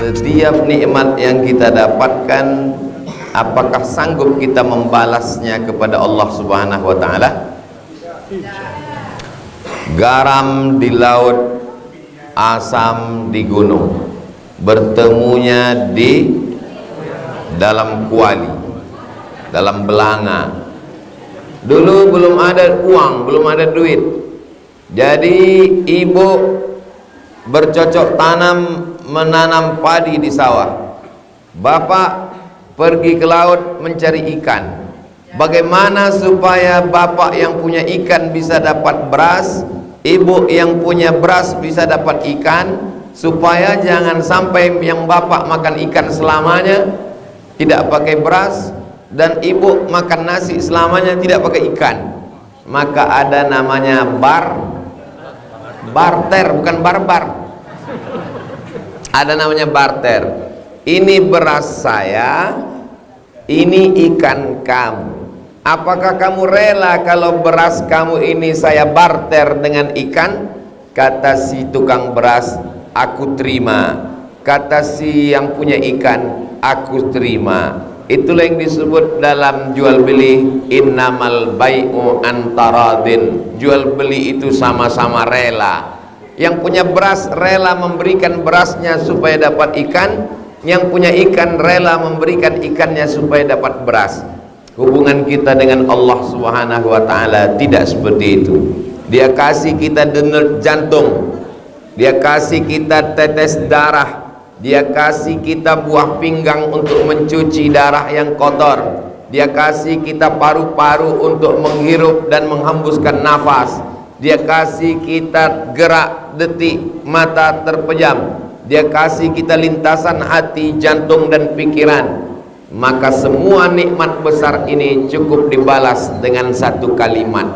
Setiap nikmat yang kita dapatkan, apakah sanggup kita membalasnya kepada Allah Subhanahu wa taala? Garam di laut, asam di gunung, bertemunya di dalam kuali, dalam belanga. Dulu belum ada uang, belum ada duit. Jadi ibu bercocok tanam, menanam padi di sawah. Bapak pergi ke laut mencari ikan. Bagaimana supaya bapak yang punya ikan bisa dapat beras, ibu yang punya beras bisa dapat ikan, supaya jangan sampai yang bapak makan ikan selamanya tidak pakai beras, dan ibu makan nasi selamanya tidak pakai ikan. Maka ada namanya barter, bukan barbar. Ada namanya barter. Ini beras saya, ini ikan kamu. Apakah kamu rela kalau beras kamu ini saya barter dengan ikan? Kata si tukang beras, aku terima. Kata si yang punya ikan, aku terima. Itulah yang disebut dalam jual beli, innamal bai'u antaradin. Jual beli itu sama-sama rela. Yang punya beras rela memberikan berasnya supaya dapat ikan, yang punya ikan rela memberikan ikannya supaya dapat beras. Hubungan kita dengan Allah Subhanahu wa taala tidak seperti itu. Dia kasih kita denyut jantung, dia kasih kita tetes darah, dia kasih kita buah pinggang untuk mencuci darah yang kotor, dia kasih kita paru-paru untuk menghirup dan menghembuskan nafas, dia kasih kita gerak detik mata terpejam, dia kasih kita lintasan hati, jantung dan pikiran. Maka semua nikmat besar ini cukup dibalas dengan satu kalimat,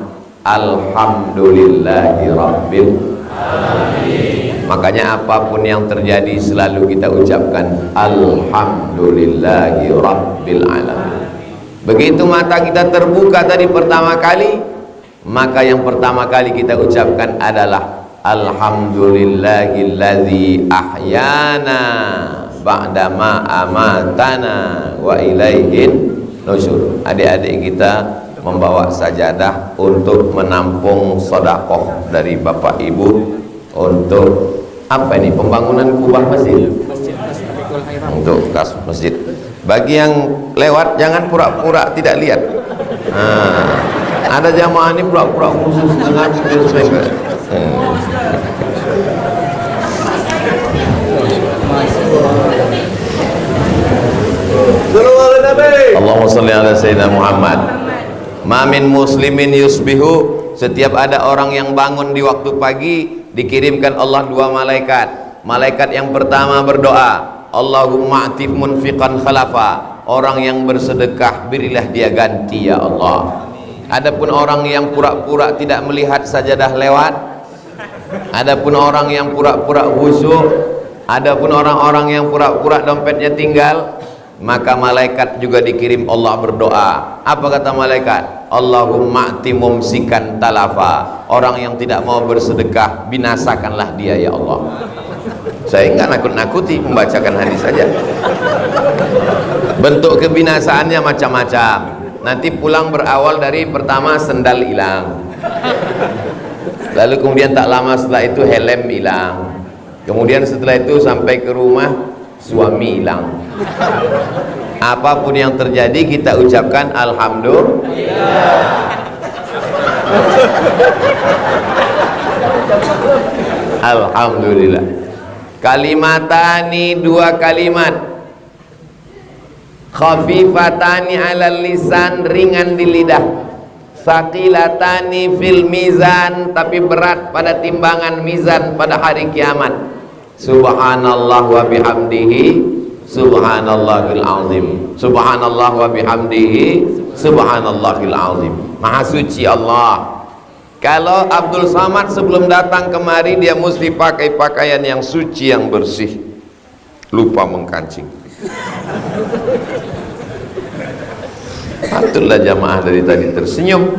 Alhamdulillahirabbil alamin. Makanya apapun yang terjadi selalu kita ucapkan Alhamdulillahirabbil alamin. Begitu mata kita terbuka tadi pertama kali, maka yang pertama kali kita ucapkan adalah Alhamdulillahilladzi ahyana ba'dama amatana wa ilaihin nusyur. Adik-adik kita membawa sajadah untuk menampung sedekah dari Bapak Ibu untuk apa ini? Pembangunan kubah masjid. Untuk kas masjid. Bagi yang lewat jangan pura-pura tidak lihat. Ada jamaah ini pura-pura khusus dengan Allahumma salli ala sayyidina Muhammad. Ma min muslimin yusbihu, setiap ada orang yang bangun di waktu pagi dikirimkan Allah dua malaikat. Malaikat yang pertama berdoa, Allahumma atif munfiqan khalafa, orang yang bersedekah berilah dia ganti ya Allah. Adapun orang yang pura-pura tidak melihat sajadah lewat, adapun orang yang pura-pura khusyuk, adapun orang-orang yang pura-pura dompetnya tinggal, maka malaikat juga dikirim Allah berdoa. Apa kata malaikat? Allahumma ati mumsikan talafa, orang yang tidak mau bersedekah binasakanlah dia ya Allah. Saya enggak nakut-nakuti, membacakan hadis saja. Bentuk kebinasaannya macam-macam. Nanti pulang berawal dari pertama sendal hilang, lalu kemudian tak lama setelah itu helm hilang, kemudian setelah itu sampai ke rumah suami hilang. Apapun yang terjadi kita ucapkan Alhamdulillah. Alhamdulillah. Kalimatani, dua kalimat, khafifatani alal lisan, ringan di lidah, saqilatani fil mizan, tapi berat pada timbangan mizan pada hari kiamat. Subhanallah wa bihamdihi subhanallahil azim. Subhanallah wa bihamdihi subhanallahil azim. Maha suci Allah. Kalau Abdul Samad sebelum datang kemari dia mesti pakai pakaian yang suci, yang bersih, lupa mengkancing. Patutlah jamaah dari tadi tersenyum.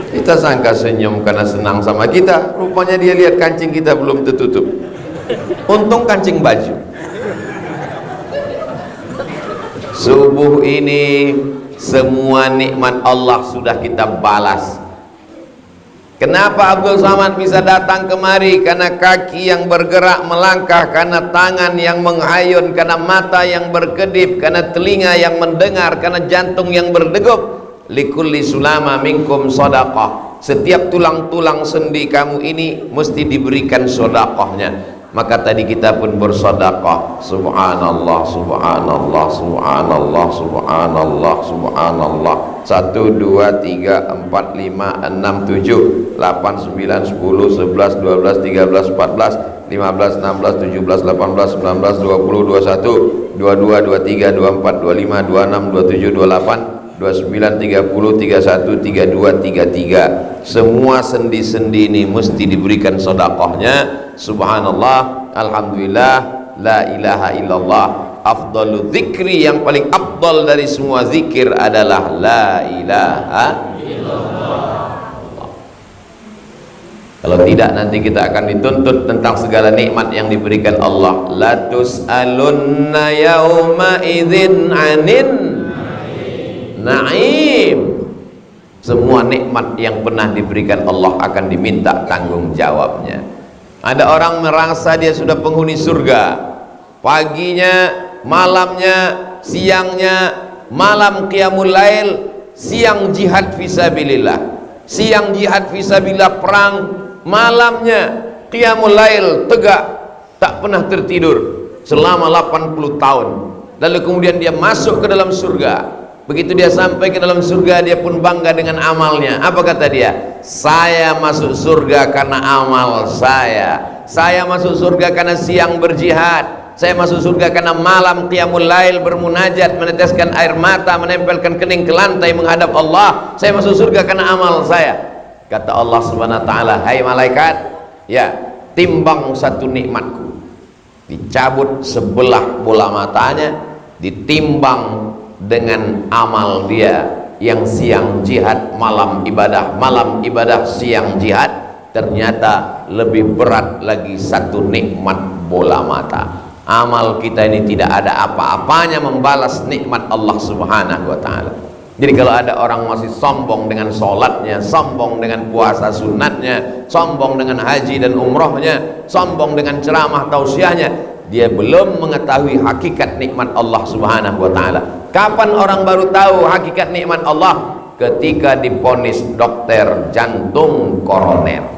Kita sangka senyum karena senang sama kita, rupanya dia lihat kancing kita belum tertutup. Untung kancing baju. Subuh ini semua nikmat Allah sudah kita balas. Kenapa Abdul Somad bisa datang kemari? Karena kaki yang bergerak melangkah, karena tangan yang menghayun, karena mata yang berkedip, karena telinga yang mendengar, karena jantung yang berdegup. Likulli sulama minkum sadaqah. Setiap tulang-tulang sendi kamu ini mesti diberikan sedekahnya. Maka tadi kita pun bersedekah. Subhanallah, subhanallah, subhanallah, subhanallah, subhanallah. 1, 2, 3, 4, 5, 6, 7, 8, 9, 10, 11, 12, 13, 14, 15, 16, 17, 18, 19, 20, 21, 22, 23, 24, 25, 26, 27, 28, 29, 30, 31, 32, 33. Semua sendi-sendi ini mesti diberikan sedekahnya. Subhanallah, alhamdulillah, la ilaha illallah. Afdalu zikri, yang paling afdal dari semua zikir adalah la ilaha illallah. Kalau tidak nanti kita akan dituntut tentang segala nikmat yang diberikan Allah. La tus'alunna yauma idzin 'anin na'im. Semua nikmat yang pernah diberikan Allah akan diminta tanggung jawabnya. Ada orang merasa dia sudah penghuni surga, paginya, malamnya, siangnya, malam qiyamul lail, siang jihad fisabilillah, siang jihad fisabilillah perang, malamnya qiyamul lail tegak, tak pernah tertidur selama 80 tahun. Lalu kemudian dia masuk ke dalam surga. Begitu dia sampai ke dalam surga, dia pun bangga dengan amalnya. Apa kata dia? Saya masuk surga karena amal saya. Saya masuk surga karena siang berjihad. Saya masuk surga karena malam qiyamul lail bermunajat, meneteskan air mata, menempelkan kening ke lantai menghadap Allah. Saya masuk surga karena amal saya. Kata Allah Subhanahu wa taala, hai malaikat, ya, timbang satu nikmatku. Dicabut sebelah bola matanya, ditimbang dengan amal dia yang siang jihad, malam ibadah, siang jihad. Ternyata lebih berat lagi satu nikmat bola mata. Amal kita ini tidak ada apa-apanya membalas nikmat Allah Subhanahu wa ta'ala. Jadi kalau ada orang masih sombong dengan sholatnya, sombong dengan puasa sunatnya, sombong dengan haji dan umrohnya, sombong dengan ceramah tausiahnya, dia belum mengetahui hakikat nikmat Allah Subhanahu wa ta'ala. Kapan orang baru tahu hakikat nikmat Allah? Ketika diponis dokter jantung koroner.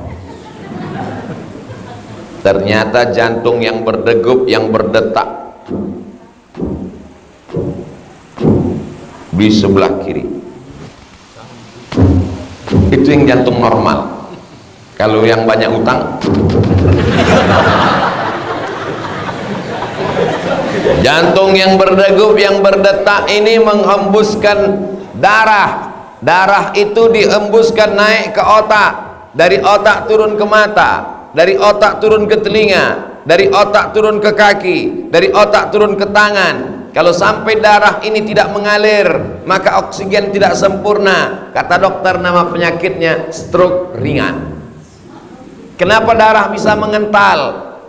Ternyata jantung yang berdegup, yang berdetak di sebelah kiri, itu yang jantung normal. Kalau yang banyak utang, jantung yang berdegup, yang berdetak ini menghembuskan darah. Darah itu dihembuskan naik ke otak, dari otak turun ke mata, dari otak turun ke telinga, dari otak turun ke kaki, dari otak turun ke tangan. Kalau sampai darah ini tidak mengalir, maka oksigen tidak sempurna. Kata dokter nama penyakitnya stroke ringan. Kenapa darah bisa mengental?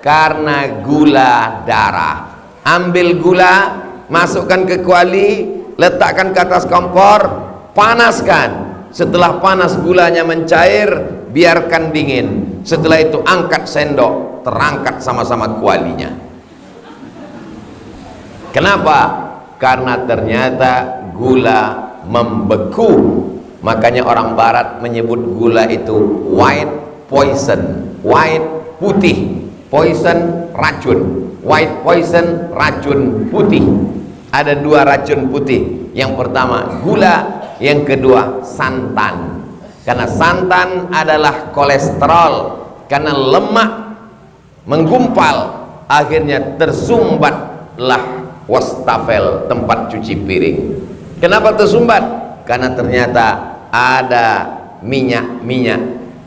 Karena gula darah. Ambil gula, masukkan ke kuali, letakkan ke atas kompor, panaskan. Setelah panas gulanya mencair, biarkan dingin. Setelah itu angkat sendok, terangkat sama-sama kualinya. Kenapa? Karena ternyata gula membeku. Makanya orang barat menyebut gula itu white poison. White putih, poison racun. White poison, racun putih. Ada dua racun putih. Yang pertama gula, yang kedua santan. Karena santan adalah kolesterol, karena lemak menggumpal, akhirnya tersumbatlah wastafel, tempat cuci piring. Kenapa tersumbat? Karena ternyata ada minyak-minyak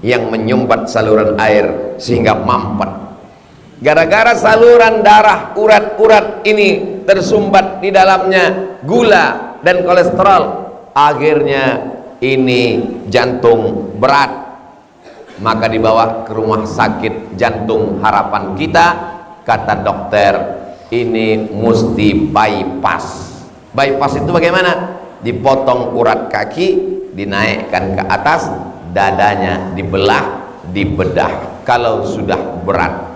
yang menyumbat saluran air sehingga mampet. Gara-gara saluran darah, urat-urat ini tersumbat di dalamnya gula dan kolesterol, akhirnya ini jantung berat, maka dibawa ke rumah sakit jantung harapan kita. Kata dokter, ini mesti bypass. Bypass itu bagaimana? Dipotong urat kaki, dinaikkan ke atas, dadanya dibelah, dibedah kalau sudah berat.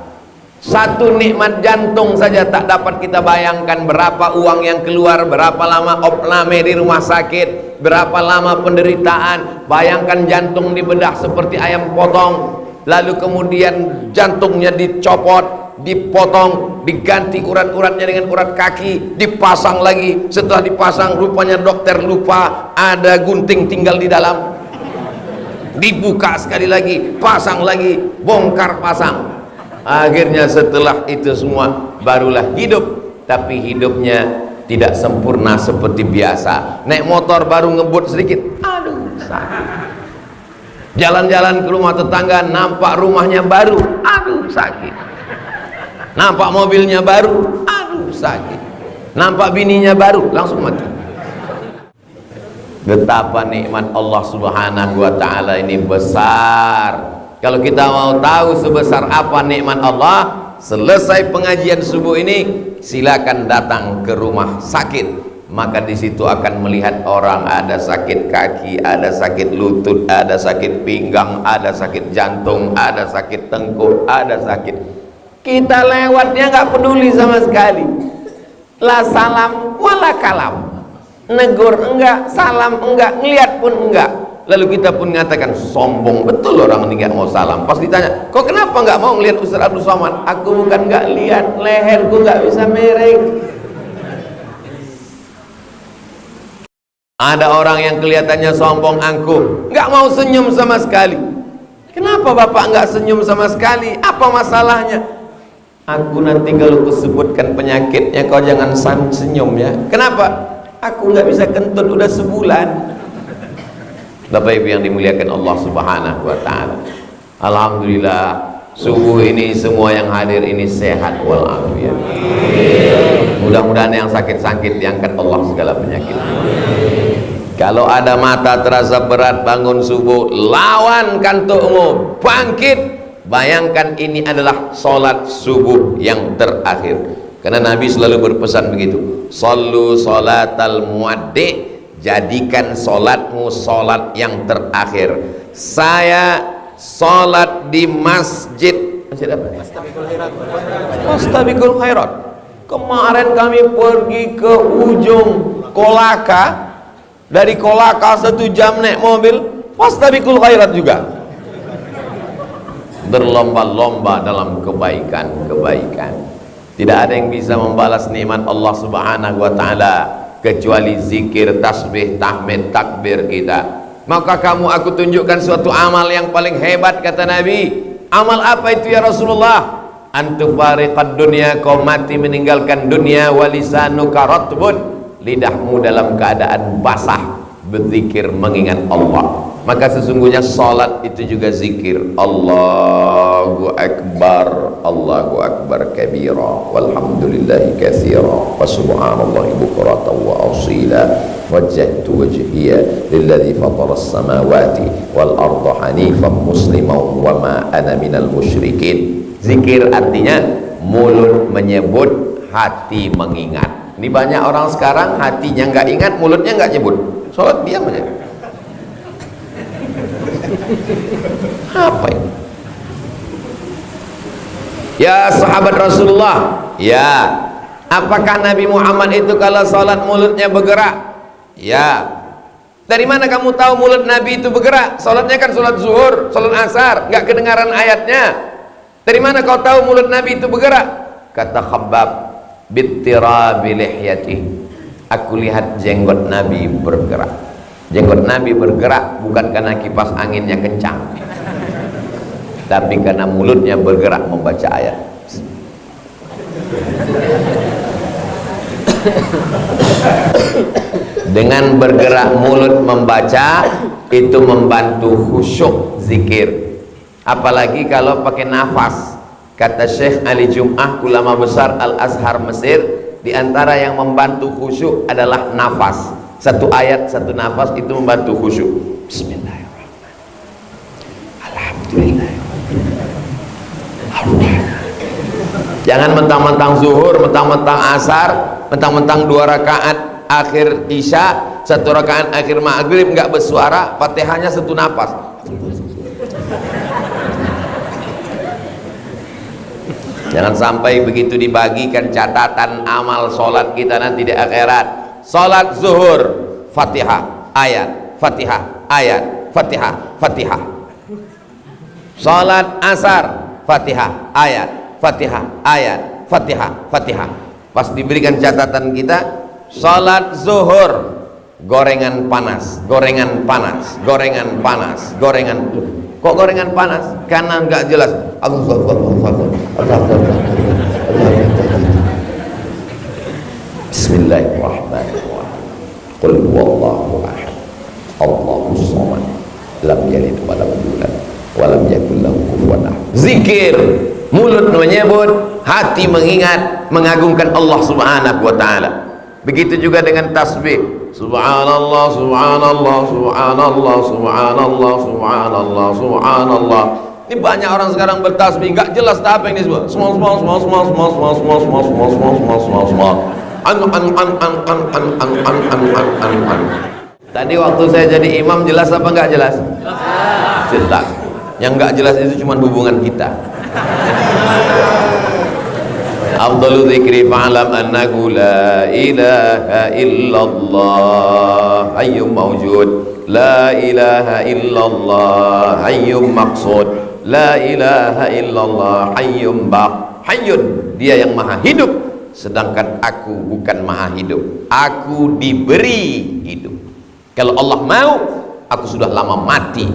Satu nikmat jantung saja tak dapat kita bayangkan berapa uang yang keluar, berapa lama opname di rumah sakit, berapa lama penderitaan. Bayangkan jantung dibedah seperti ayam potong, lalu kemudian jantungnya dicopot, dipotong, diganti urat-uratnya dengan urat kaki, dipasang lagi. Setelah dipasang rupanya dokter lupa ada gunting tinggal di dalam, dibuka sekali lagi, pasang lagi, bongkar pasang. Akhirnya setelah itu semua barulah hidup, tapi hidupnya tidak sempurna seperti biasa. Naik motor baru ngebut sedikit, aduh sakit. Jalan-jalan ke rumah tetangga, nampak rumahnya baru, aduh sakit. Nampak mobilnya baru, aduh sakit. Nampak bininya baru, langsung mati. Betapa nikmat Allah Subhanahu wa ta'ala ini besar. Kalau kita mau tahu sebesar apa nikmat Allah, selesai pengajian subuh ini silakan datang ke rumah sakit, maka di situ akan melihat orang ada sakit kaki, ada sakit lutut, ada sakit pinggang, ada sakit jantung, ada sakit tengkuk, ada sakit. Kita lewatnya nggak peduli sama sekali. La salam wala kalam, negur enggak, salam enggak, ngeliat pun enggak. Lalu kita pun mengatakan sombong betul orang ini nggak mau salam. Pas ditanya, kok kenapa nggak mau ngelihat Ustaz Abdul Somad? Aku bukan nggak lihat, leherku nggak bisa miring. Ada orang yang kelihatannya sombong, angkuh, nggak mau senyum sama sekali. Kenapa bapak nggak senyum sama sekali? Apa masalahnya? Aku nanti kalau kusebutkan penyakitnya kau jangan senyum ya. Kenapa? Aku nggak bisa kentut udah sebulan. Bapak Ibu yang dimuliakan Allah Subhanahu wa ta'ala, alhamdulillah subuh ini semua yang hadir ini sehat walafiat. Mudah-mudahan yang sakit-sakit diangkat Allah segala penyakit. Kalau ada mata terasa berat bangun subuh, lawan kantukmu, bangkit. Bayangkan ini adalah sholat subuh yang terakhir, karena Nabi selalu berpesan begitu, sallu salatal muaddi', jadikan solatmu solat yang terakhir. Saya solat di masjid Fastabiqul Khairat. Kemarin kami pergi ke ujung Kolaka, dari Kolaka 1 jam naik mobil, Fastabiqul Khairat juga. Berlomba-lomba dalam kebaikan-kebaikan. Tidak ada yang bisa membalas nikmat Allah Subhanahu wa ta'ala kecuali zikir, tasbih, tahmid, takbir kita. Maka kamu aku tunjukkan suatu amal yang paling hebat, kata Nabi. Amal apa itu ya Rasulullah? Antufariqad dunya, kau mati meninggalkan dunia, walisanuka ratbun, lidahmu dalam keadaan basah, berzikir mengingat Allah. Maka sesungguhnya salat itu juga zikir. Allahu Akbar, Allahu Akbar kabira, walhamdulillahi katsira, wa subhanallahi bukratan wa asila, wajjahtu wajhiya lilladzi fatara as-samawati wal arda hanifan musliman wa ma ana minal musyrikin. Zikir artinya mulut menyebut, hati mengingat. Ini banyak orang sekarang hatinya nggak ingat, mulutnya nggak nyebut. Salat diam aja. Apa ini? Ya sahabat Rasulullah, ya, apakah Nabi Muhammad itu kalau salat mulutnya bergerak? Ya. Dari mana kamu tahu mulut Nabi itu bergerak? Salatnya kan salat zuhur, salat asar, nggak kedengaran ayatnya. Dari mana kau tahu mulut Nabi itu bergerak? Kata Khabbab, bittirabi lihyati, aku lihat jenggot Nabi bergerak. Jenggot Nabi bergerak bukan karena kipas anginnya kencang, tapi karena mulutnya bergerak membaca ayat. Dengan bergerak mulut membaca itu membantu khusyuk zikir. Apalagi kalau pakai nafas. Kata Syekh Ali Jum'ah, ulama besar Al-Azhar Mesir, di antara yang membantu khusyuk adalah nafas. Satu ayat, satu nafas itu membantu khusyuk. Bismillahirrahmanirrahim. Alhamdulillah. Jangan mentang-mentang zuhur, mentang-mentang asar, mentang-mentang 2 rakaat akhir isya, 1 rakaat akhir maghrib nggak bersuara, Fatihahnya 1 napas. Jangan sampai begitu dibagikan catatan amal sholat kita nanti di akhirat. Sholat zuhur, Fatihah, ayat, Fatihah, ayat, Fatihah, Fatihah. Sholat asar, Fatihah, ayat, Fatihah, ayat, Fatihah, Fatihah. Pas diberikan catatan kita, sholat zuhur, gorengan panas, gorengan panas, gorengan panas, gorengan. Kok gorengan panas? Karena nggak jelas. Bismillahirrahmanirrahim. Qul huwallahu ahad, Allahus samad, lam yalid wa lam yulad wa lam yakul lahu kufuwan ahad. Zikir, mulut menyebut, hati mengingat, mengagungkan Allah Subhanahu wa taala. Begitu juga dengan tasbih. Subhanallah, subhanallah, subhanallah, subhanallah, subhanallah, subhanallah. Ini banyak orang sekarang bertasbih nggak jelas apa yang disebut. Small. Tadi waktu saya jadi imam jelas apa nggak jelas? Jelas. Yang nggak jelas itu cuma hubungan kita. Afdalu dzikri fa'lam annahu la ilaha illallah hayyum mawjud, la ilaha illallah hayyum maqsud, la ilaha illallah hayyum baq. Hayyun, dia yang maha hidup, sedangkan aku bukan maha hidup, aku diberi hidup. Kalau Allah mau, aku sudah lama mati.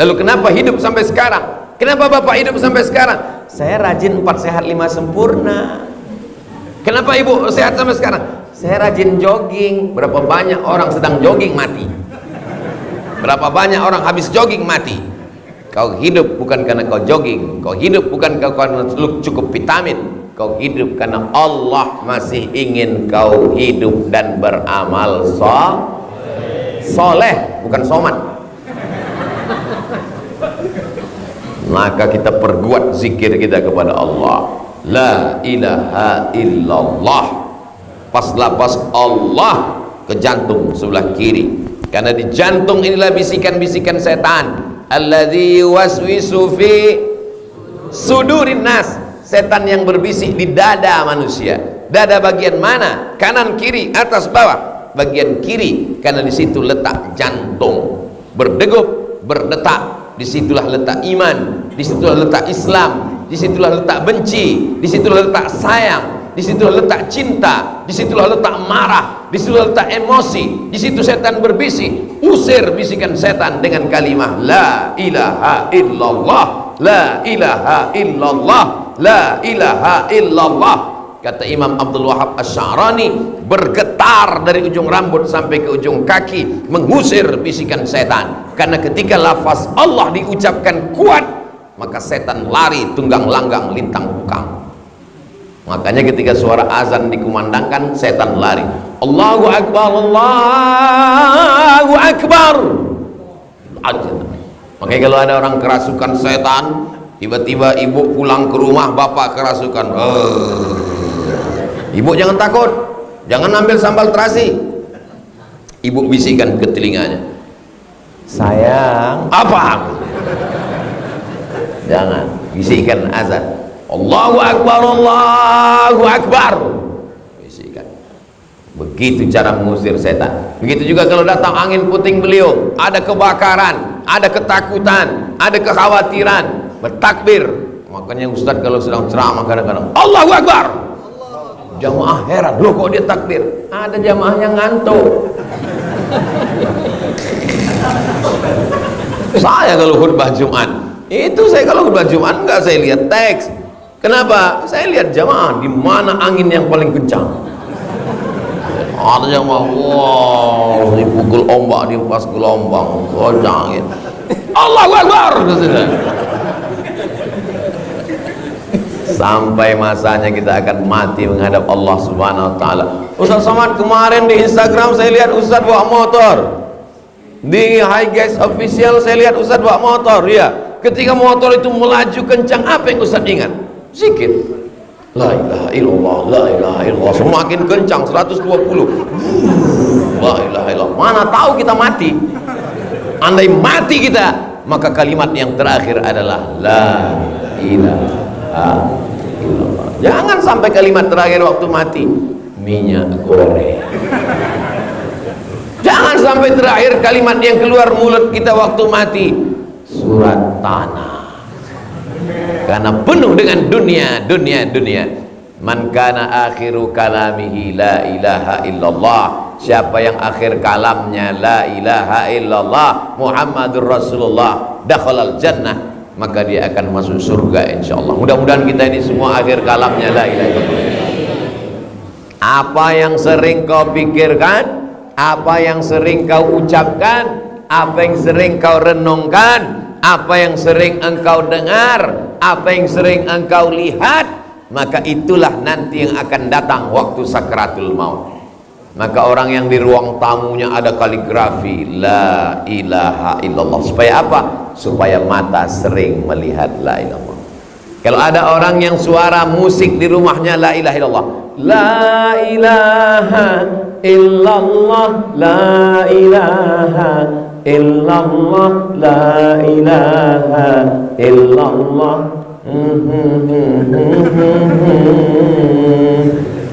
Lalu kenapa hidup sampai sekarang? Kenapa Bapak hidup sampai sekarang? Saya rajin 4 sehat 5 sempurna. Kenapa Ibu sehat sampai sekarang? Saya rajin jogging. Berapa banyak orang sedang jogging mati? Berapa banyak orang habis jogging mati? Kau hidup bukan karena kau jogging, kau hidup bukan karena cukup vitamin, kau hidup karena Allah masih ingin kau hidup dan beramal soleh, bukan somat. Maka kita perbuat zikir kita kepada Allah. La ilaha illallah. Pas lapas Allah ke jantung sebelah kiri, karena di jantung inilah bisikan-bisikan setan. Alladzi waswisu fi sudurin nas. Setan yang berbisik di dada manusia. Dada bagian mana? Kanan, kiri, atas, bawah? Bagian kiri, karena di situ letak jantung. Berdegup, berdetak. Disitulah letak iman, disitulah letak Islam, disitulah letak benci, disitulah letak sayang, disitulah letak cinta, disitulah letak marah, disitulah letak emosi. Disitu setan berbisik. Usir bisikan setan dengan kalimah la ilaha illallah, la ilaha illallah, la ilaha illallah. Kata Imam Abdul Wahab Asy-Sya'rani, bergetar dari ujung rambut sampai ke ujung kaki, mengusir bisikan setan. Karena ketika lafaz Allah diucapkan kuat, maka setan lari tunggang langgang lintang bukang. Makanya ketika suara azan dikumandangkan, setan lari. Allahu Akbar, Allahu Akbar. Makanya kalau ada orang kerasukan setan, tiba-tiba ibu pulang ke rumah, bapak kerasukan. Ibu jangan takut, jangan ambil sambal terasi. Ibu bisikan ke telinganya, sayang, apa? Jangan, bisikan azan. Allahu Akbar, Allahu Akbar. Bisikan. Begitu cara mengusir setan. Begitu juga kalau datang angin puting beliung, ada kebakaran, ada ketakutan, ada kekhawatiran, bertakbir. Makanya Ustadz kalau sedang ceramah kadang-kadang Allahu Akbar. Jamaah heran, loh kok dia takbir? Ada jamaahnya ngantuk. Saya kalau khutbah Jumat, itu saya kalau khutbah Jumat enggak saya lihat teks. Kenapa? Saya lihat jamaah di mana angin yang paling kencang. Ada jamaah, wow, dipukul ombak, diempas gelombang, kencang angin. Allahu Akbar. Sampai masanya kita akan mati menghadap Allah Subhanahu wa taala. Ustaz Somad, kemarin di Instagram saya lihat Ustaz bawa motor. Di Highgas Official saya lihat Ustaz bawa motor. Ya, ketika motor itu melaju kencang, apa yang Ustaz ingat? Zikir. La ilaha illallah, la ilaha illallah. Semakin kencang 120. La ilaha illallah. Mana tahu kita mati. Andai mati kita, maka kalimat yang terakhir adalah la ilaha illallah. Jangan sampai kalimat terakhir waktu mati minyak goreng. Jangan sampai terakhir kalimat yang keluar mulut kita waktu mati surat tanah. Karena penuh dengan dunia. Man kana akhiru kalamihi la ilaha illallah. Siapa yang akhir kalamnya la ilaha illallah Muhammadur Rasulullah dakhalal jannah, maka dia akan masuk surga insyaallah. Mudah-mudahan kita ini semua akhir kalamnya la ilaha illallah. Apa yang sering kau pikirkan, apa yang sering kau ucapkan, apa yang sering kau renungkan, apa yang sering engkau dengar, apa yang sering engkau lihat, maka itulah nanti yang akan datang waktu sakratul maut. Maka orang yang di ruang tamunya ada kaligrafi la ilaha illallah. Supaya apa? Supaya mata sering melihat la ilaha illallah. Kalau ada orang yang suara musik di rumahnya la ilaha illallah, la ilaha illallah, la ilaha illallah, la ilaha illallah,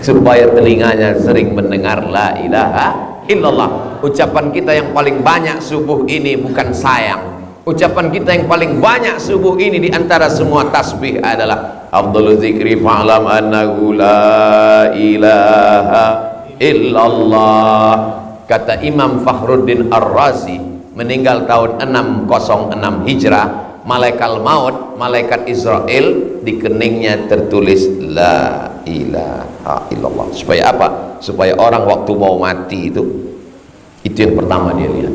supaya telinganya sering mendengar la ilaha illallah. Ucapan kita yang paling banyak subuh ini bukan sayang. Ucapan kita yang paling banyak subuh ini di antara semua tasbih adalah afdhalu dzikri fa'lam annahu la ilaha illallah. Kata Imam Fakhruddin Ar-Razi, meninggal tahun 606 Hijrah, malaikat maut, malaikat Israel, di keningnya tertulis la ilaha illallah. Supaya apa? Supaya orang waktu mau mati itu yang pertama dia lihat.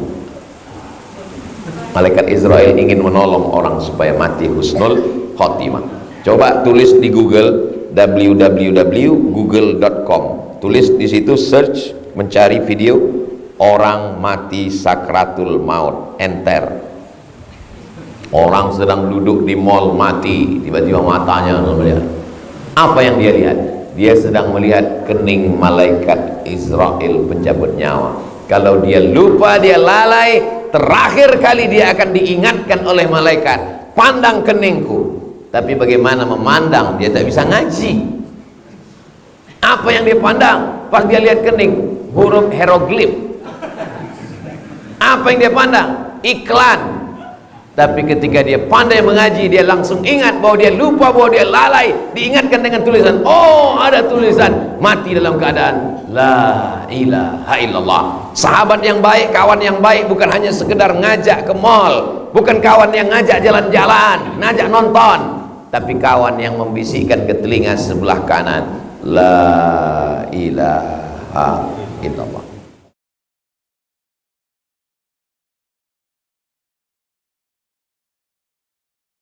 Malaikat Israel ingin menolong orang supaya mati husnul khotimah. Coba tulis di Google www.google.com. Tulis di situ, search, mencari video orang mati sakratul maut, enter. Orang sedang duduk di mall mati, tiba-tiba matanya melihat. Apa yang dia lihat? Dia sedang melihat kening malaikat Israel pencabut nyawa. Kalau dia lupa, dia lalai, terakhir kali dia akan diingatkan oleh malaikat, pandang keningku. Tapi bagaimana memandang? Dia tak bisa ngaji. Apa yang dia pandang? Pas dia lihat kening, huruf hieroglif. Apa yang dia pandang? Iklan. Tapi ketika dia pandai mengaji, dia langsung ingat bahwa dia lupa, bahwa dia lalai, diingatkan dengan tulisan. Oh, ada tulisan, mati dalam keadaan la ilaha illallah. Sahabat yang baik, kawan yang baik, bukan hanya sekedar ngajak ke mall, bukan kawan yang ngajak jalan-jalan, ngajak nonton, tapi kawan yang membisikkan ke telinga sebelah kanan la ilaha illallah.